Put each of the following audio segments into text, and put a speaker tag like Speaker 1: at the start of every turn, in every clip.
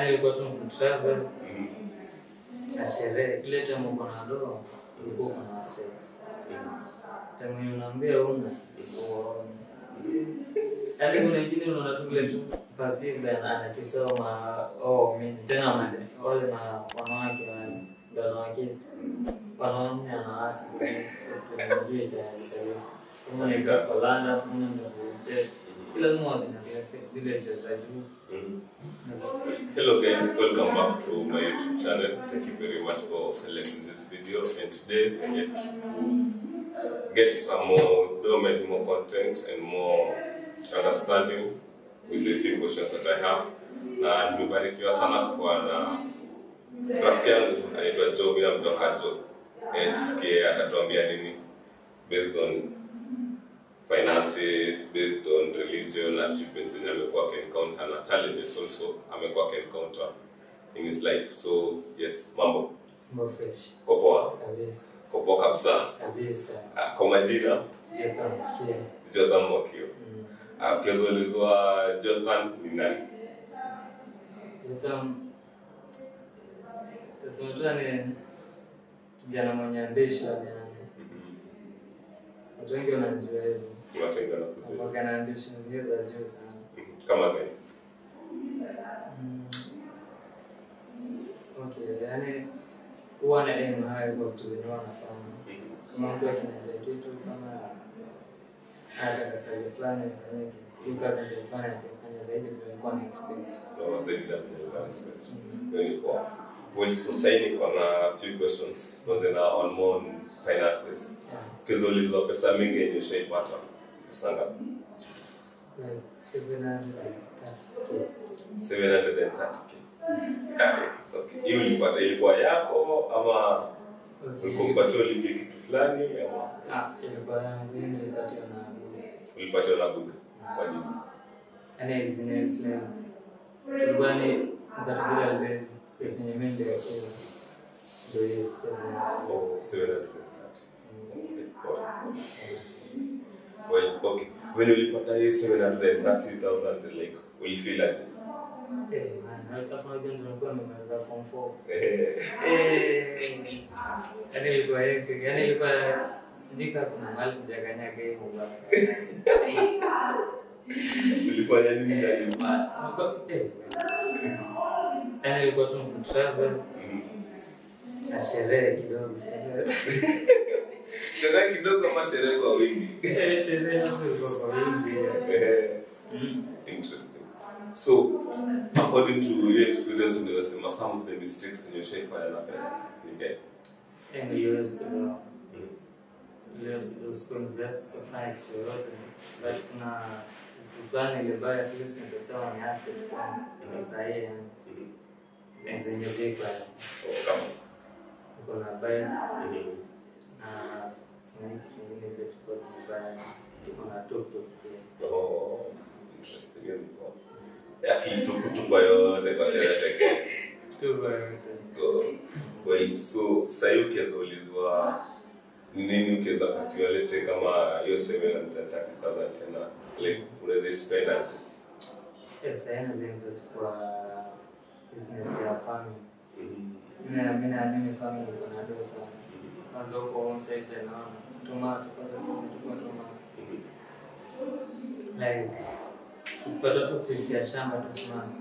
Speaker 1: yani ilikuwa tu travel na sherehe ile time uko na doa ulikuwa na wase time unaambia una yani kuna wengine unaona tu vile tu passive na anakisoma mimi tena wale wanawake ndio wanawake wanaume anaacha kujua itaendelea kama ni kwa London kuna ndio kila mmoja zile za juu.
Speaker 2: Hello guys, welcome back to my YouTube channel. Thank you very much for selecting this video, and today we get to get some more content and more understanding with the few questions that I have. Na nimebarikiwa sana kwa na rafiki yangu anaitwa Joe, bila mtoka Joe. Tusikie atatuambia nini based on finances, based on religion, achievements and amekuwa encounter na challenges also amekuwa encounter in his life. So yes, mambo
Speaker 1: fresh.
Speaker 2: Poa
Speaker 1: Kabisa.
Speaker 2: Poa kabisa.
Speaker 1: Kabisa.
Speaker 2: Kwa majina Jonathan Mwakio. Please ulizwa Jonathan ni nani?
Speaker 1: Jonathan tasema ni kijana mwenye ambition yani. Watu wengi wanajua hivyo.
Speaker 2: Watu wengi wanajua.
Speaker 1: Kwa kana ambition hiyo za juu sana.
Speaker 2: Kama gani?
Speaker 1: Okay, yani huwa na aim high kwa vitu zenye wanafanya. Kama mtu akiniambia kitu kama hata kazi fulani ifanyike, hiyo kazi nitafanya zaidi kuliko nilikuwa na expect.
Speaker 2: Zaidi ya nilikuwa expect. Very poor. Well, so saying a few questions on more finances. Because only the pesa mingi yenye ushaipata pesa ngapi?
Speaker 1: Like 730k.
Speaker 2: 730k. Okay. Hiyo ulipata ilikuwa yako ama ulikumpatia ulipia kitu fulani ama?
Speaker 1: Ilikuwa yangu, nilipatiwa na Buda.
Speaker 2: Ulipatiwa na Buda. Kwa nini?
Speaker 1: Ana izine tulikuwa ni mkatibula albeni pesa yenye mimi ndio cheza. Ndio hiyo
Speaker 2: 730. Well, okay. When you lipata hii 730,000 like, will you feel like?
Speaker 1: Man, after nilikuwa nimemaliza form 4. Ilikuwa hectic. Yani ilikuwa sijika kuna mahali sijaganya game basi.
Speaker 2: Ulifanya nini ndani?
Speaker 1: Yani ilikuwa tu travel na sherehe kidogo sana.
Speaker 2: Sherehe kidogo ama sherehe kwa wingi?
Speaker 1: Sherehe kwa wingi.
Speaker 2: Interesting. So, according to your experience, some of the mistakes in your shape fire na pesa, okay?
Speaker 1: And you used to go. You used to invest so far to yote. But kuna fulani ile buy at least nitasema ni asset kwa sasa hii. Zenye ziko kuna buy na kitu kingine ndio tuko buy kuna tuk-tuk pia.
Speaker 2: Oh, interesting. At least tukutupa yote kwa sherehe pekee.
Speaker 1: Tukutupa yote.
Speaker 2: Well, so sayo ukiulizwa nini ukiweza patiwa, let's say kama hiyo 730,000 tena, like unaweza spend aje?
Speaker 1: Yes, I invest kwa business ya family. Mimi family kuna doa sana. Kwanza huko home side naona tomato kwanza tunachukua tomato. Like upata tu pesa ya shamba tu sana.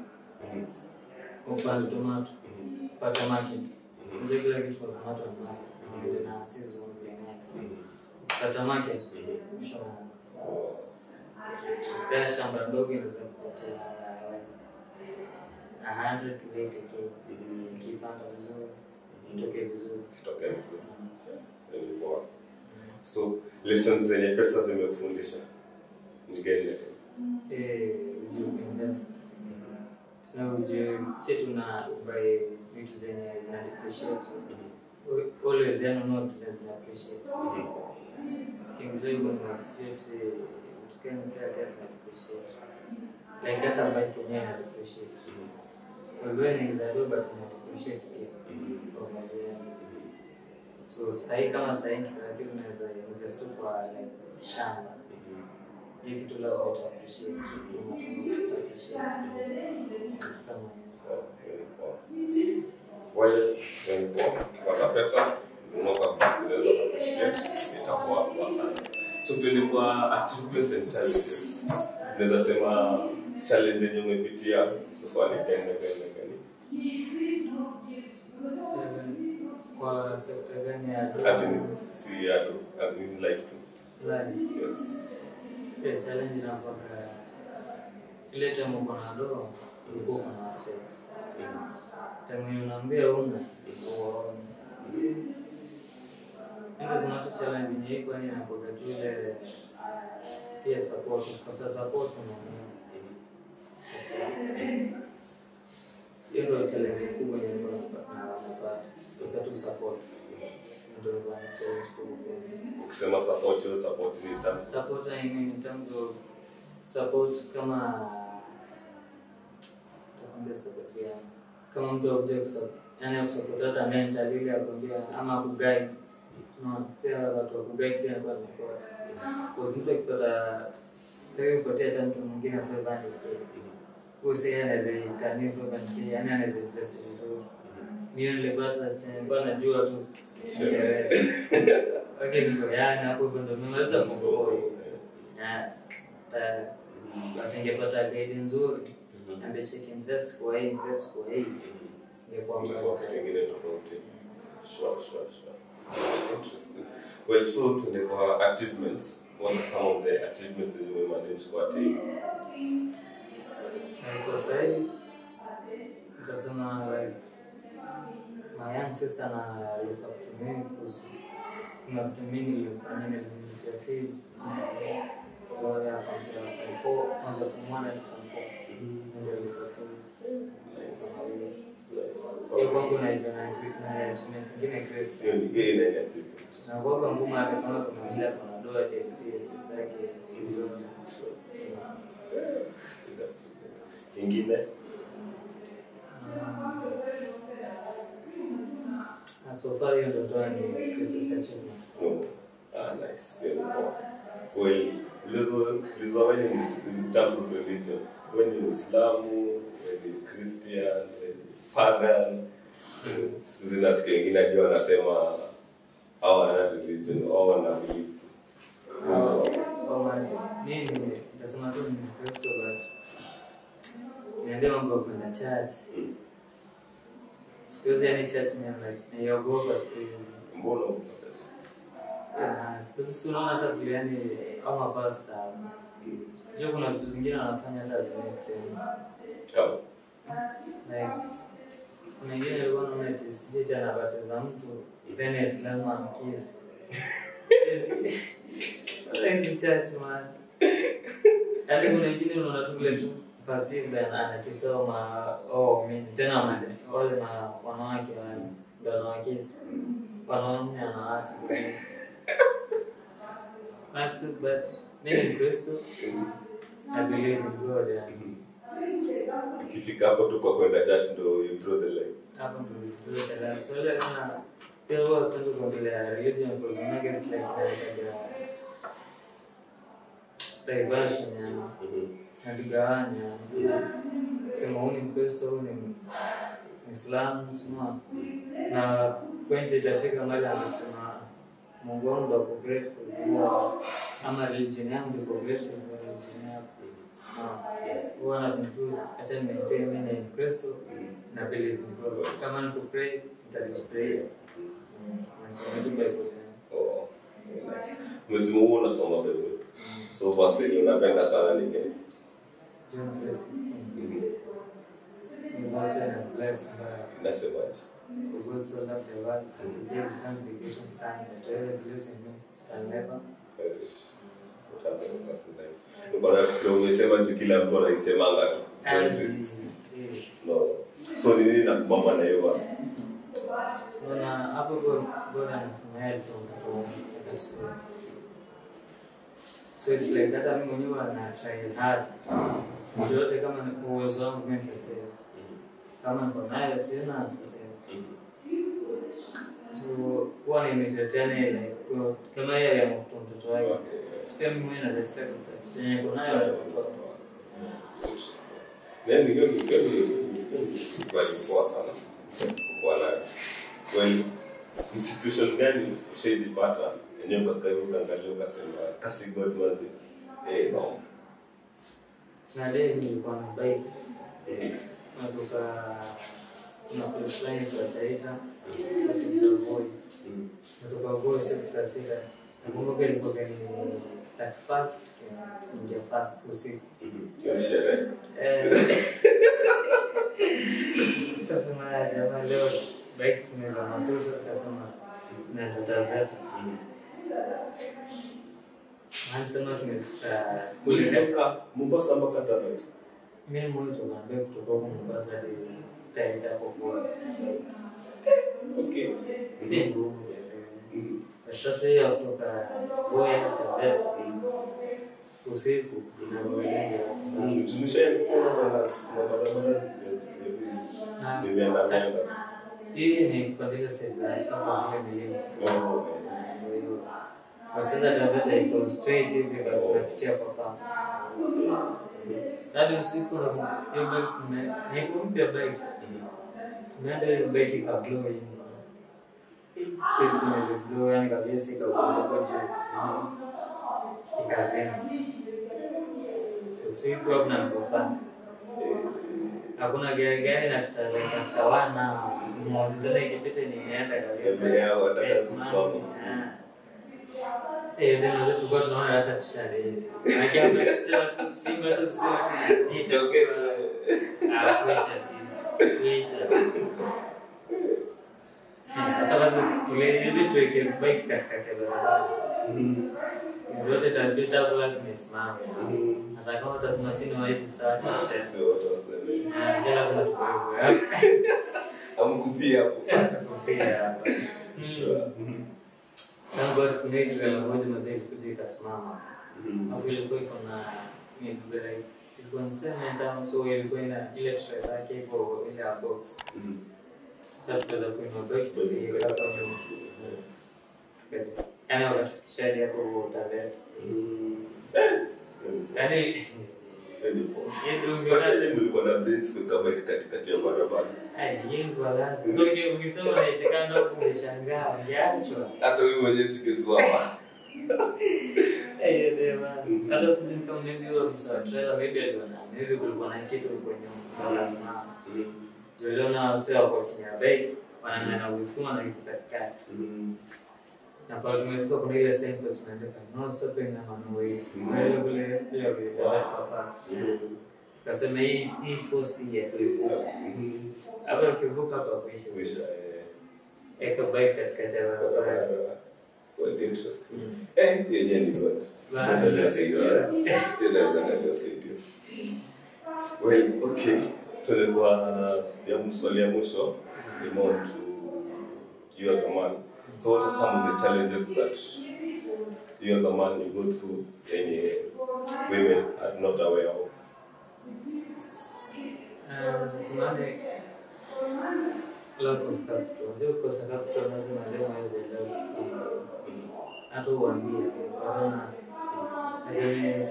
Speaker 1: Upanda tomato, pata market. Ndio kila kitu kwa tomato na season yenyewe. Pata market. Sika shamba dogo inaweza kupotea 100 to 80k. Kipanda vizuri, itoke vizuri.
Speaker 2: So lessons zenye pesa zimekufundisha ni gani?
Speaker 1: Invest. Na sisi tuna buy vitu zenye zina depreciate. Always then no business zina appreciate. Sikimzee kuna split tukeni pesa na depreciate. Like hata bike yenyewe na depreciate. Wewe ni ndio but na depreciate pia. So sai kama sai kitu unaweza invest kwa like shamba. Hiyo kitu lazima appreciate.
Speaker 2: Well, ukipata pesa unaoka zinaweza appreciate itakuwa poa sana. So tuende kwa achievements and challenges. Unaweza sema challenge yenye umepitia so far ni gani?
Speaker 1: Kwa sekta gani ya
Speaker 2: si ya as in life too?
Speaker 1: Life.
Speaker 2: Yes.
Speaker 1: Yes, challenge inakuwa ile time uko na doa uko na asset. Time unaambia una ndio zinato challenge nyingi kwa nini inakuwa tu ile pia support kwa support unaona. Hiyo challenge kubwa yenye unapata. Sasa tu support. Ndio challenge kubwa.
Speaker 2: Ukisema support ni terms.
Speaker 1: Support I mean in terms of support kama tukwambia support ya kama mtu akuja yani akusupport hata mentally ile akwambia ama kuguide. No, pia watu wa kuguide pia kwa mkoa. Kwa sababu mtu akipata sasa upotea hata mtu mwingine afanye usiye anazitania kwa sababu yani anazivest vizuri. Mimi nilipata chemba najua tu okay niko yana hapo ndo nimeweza kufollow. Atengepata guide nzuri ambaye check invest kwa hii ni kwa
Speaker 2: mwingine tofauti. Sure. Interesting. Well, so to the achievements, what are some of the achievements that you managed to attain?
Speaker 1: Nitasema like my young sister na look up to me because kuna vitu mingi nilifanya nilipia fees so ya kwanza from 1 and from 4 ndio nilipia fees. Hiyo kwangu na achievement nyingine great.
Speaker 2: Hiyo ni ile achievement.
Speaker 1: Na kwa ngoma hata kama kuna msha kuna doa pia sister yake hizo.
Speaker 2: Ingine
Speaker 1: so far hiyo ndio toa ni greatest achievement.
Speaker 2: Nice. Well, when in terms of religion, when you're Islam, when you're Christian, when you're pagan, zinasikia ingine hadi wanasema hawana religion, hawana belief.
Speaker 1: Mimi nitasema tu ni Kristo but niambia mambo kwenda church. Sikizo yani church ni like naiogopa sikizo.
Speaker 2: Mbona uko church?
Speaker 1: Sikizo unaona hata vile yani kama pastor. Jua kuna vitu zingine wanafanya hata make sense.
Speaker 2: Kama
Speaker 1: like mwingine alikuwa anaona sijui tena batiza mtu then it lazima amkiss. Like church man. Hadi kuna wengine unaona tu vile tu passive anakisoma mimi tena wale wanawake wale ndio wanawake wanaume anaacha. That's good but mimi Kristo I believe in God yeah.
Speaker 2: Ukifika hapo tu kwa kwenda church ndio you draw the line.
Speaker 1: Hapo ndio draw the line. So ile kana pia wao tunataka kuongelea religion because it's like diversion yani. Nadigawanya sema huyu ni Kristo huyu ni Muislamu sema na point itafika mahali anasema Mungu wangu ndio uko great kwa ama religion yangu ndio uko great kwa religion yako. Wana bintu acha maintain mimi ni Kristo na believe in God. Kama ni pray nitajipray. Nasoma Bible.
Speaker 2: Nice. Msimu huu unasoma Bible. So basi unapenda sana nini?
Speaker 1: John 3:16. You must be blessed by
Speaker 2: That's so much.
Speaker 1: For God so loved the world that he gave his only begotten Son, that whoever believes in him shall never
Speaker 2: perish. Umesema juu kila mtu anaisemanga tu. No. So ni nini nakumamba na hiyo basi?
Speaker 1: Na hapo God anasema help from so it's like that mimi mwenyewe na try hard. Yote kama ni uwezo wangu mimi nitasema. Kama niko nayo sina nitasema. So kwa nini nimetana ile kama yeye ya mtoto wake. Sipia mimi mwenyewe na sacrifice. Niko nayo na mtoto.
Speaker 2: Nani hiyo kwa sana. Wala gani ushajipata yenyewe ukaangalia ukasema kasi God manzi no
Speaker 1: na leo nilikuwa na bike natoka kuna place line kwa Taita usiku za boy natoka boy siku saa 6 nakumbuka ilikuwa ni that fast ndio fast usiku
Speaker 2: hiyo sherehe
Speaker 1: kasema jamaa leo bike tumeenda mafuta kasema na tutaveta Hansema tumefika
Speaker 2: kule kutoka Mombasa mpaka Taveta.
Speaker 1: Mimi mmoja tunaambia kutoka huko Mombasa hadi Taita kwa Voi.
Speaker 2: Okay.
Speaker 1: Si ngumu. Sasa hiyo kutoka Voi hadi Taveta usiku inaendelea.
Speaker 2: Tumeshaenda na barabara nimeenda
Speaker 1: hii ni kwa vile sasa sasa zile milima. Kwa sasa Taveta iko straight hivi kwa tunapitia kwa papa. Hadi usiku na hiyo bike ni mpya bike. Tumeenda hiyo bike kablo hiyo. Pesa tumeblow yani kabisa ikakuwa juu. Ikazima. Usiku hapo na mkopa. Hakuna gari na tutawana mmoja ikipita nimeenda kabisa.
Speaker 2: Yao watakasimama.
Speaker 1: Ndio tulikuwa tunaona hata tushale. Akiambia kusema simba tuseme
Speaker 2: Nitoke
Speaker 1: kuisha sisi. Kuisha. Hata basi tulirudi tuweke bike katika barabara. Ndio tutapita hapo lazima isimame. Hata kama utasema sina wazi sawa sasa. Ndio lazima tukae.
Speaker 2: Amkufia hapo.
Speaker 1: Kufia hapa. Sure. Tangu kuna ile moja mazee kuja kasimama. Hapo ilikuwa iko na nibeba ilikuwa cement so ilikuwa ina ile tray yake iko ile box. Sasa tukaweza kuinua bike ile hapa mtu. Kazi. Yaani wakatufikisha hadi hapo Taveta. Yaani
Speaker 2: nilikuwa na brains kama katikati ya barabara.
Speaker 1: Yeye ndo lazima. Ndio ukisema unaichekana huko unashangaa, ungeachwa.
Speaker 2: Hata wewe mwenyewe sikiswapa.
Speaker 1: Hata sisi kama mimi wa msa trailer maybe aliona. Maybe kulikuwa na kitu kwenye lazima. Ndio na sio kwa chini ya bike, wanangana usukuma na iko katikati. Na pale tumefika kuna ile sehemu tunaandika no stopping na no way. Ile kule hapa. Kasema hii post yetu ipo. Hapo ukivuka hapa kuisha. Eka bike katikati ya barabara.
Speaker 2: What interesting. Yenyewe ni good. Well, okay. Tulikuwa ya mswali ya mwisho about you as a man. So what are some of the challenges that you as a man you go through any women are not aware of?
Speaker 1: Simane lack of capital. Ndio kwa sababu lazima leo aweze hata uambie kwa azime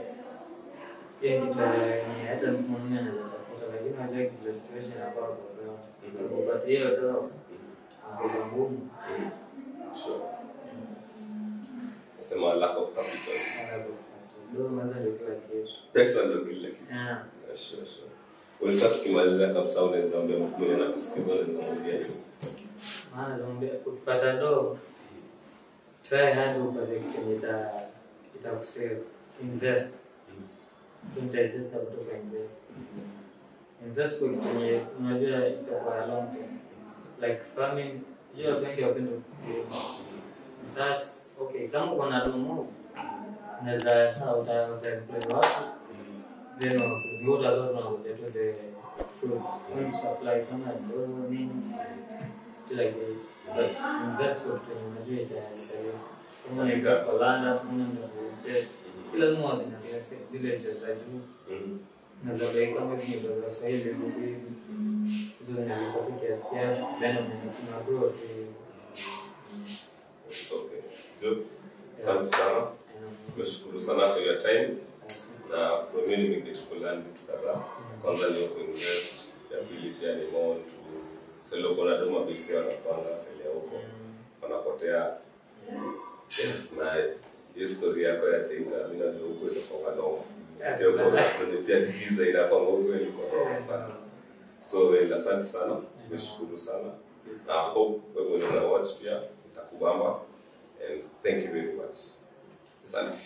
Speaker 1: yengi ni hata mmoja anaweza tafuta lakini hajui kile situation hapa kwa but hiyo ndo kwa ngumu.
Speaker 2: Sure. Nasema lack of capital.
Speaker 1: Ndio maana ndio kila kitu.
Speaker 2: Pesa ndio kila kitu. Sure. Ulisa tukimaliza kabisa unaweza ambia mtu mwenye anakusikiza unaweza mwambia nini?
Speaker 1: Maana naomba ukipata do try hard upate kitu itakusave. Invest. Don't insist kutoka invest. Invest kwa kitu unajua itakuwa long term. Like farming, you are going to open sasa okay kama uko na domo unaweza sasa utaemploy watu then you would allow now to the fruits when supply kama ndio nini like but invest kwa kitu unajua itaendelea kama ni gas kwa land kuna ndio instead kila mmoja na zile za juu na za bei kama hivi ndio za Swahili huko hizo zinakuwa kiasi then kuna growth.
Speaker 2: Okay. Good. Asante sana. Nashukuru sana for your time. Na for me nimekuletea vitu kadhaa. Kwanza leo kuinvest ya pili pia ni more to sell uko na doma base wanapanga sell huko. wanapotea. Na history yako ya Taita mimi najua huko itakuwa long. Ndio pia giza inakuwa huko ilikuwa sana. So asante sana, nashukuru sana. I hope wewe una watch pia utakubamba, and thank you very much. Asante.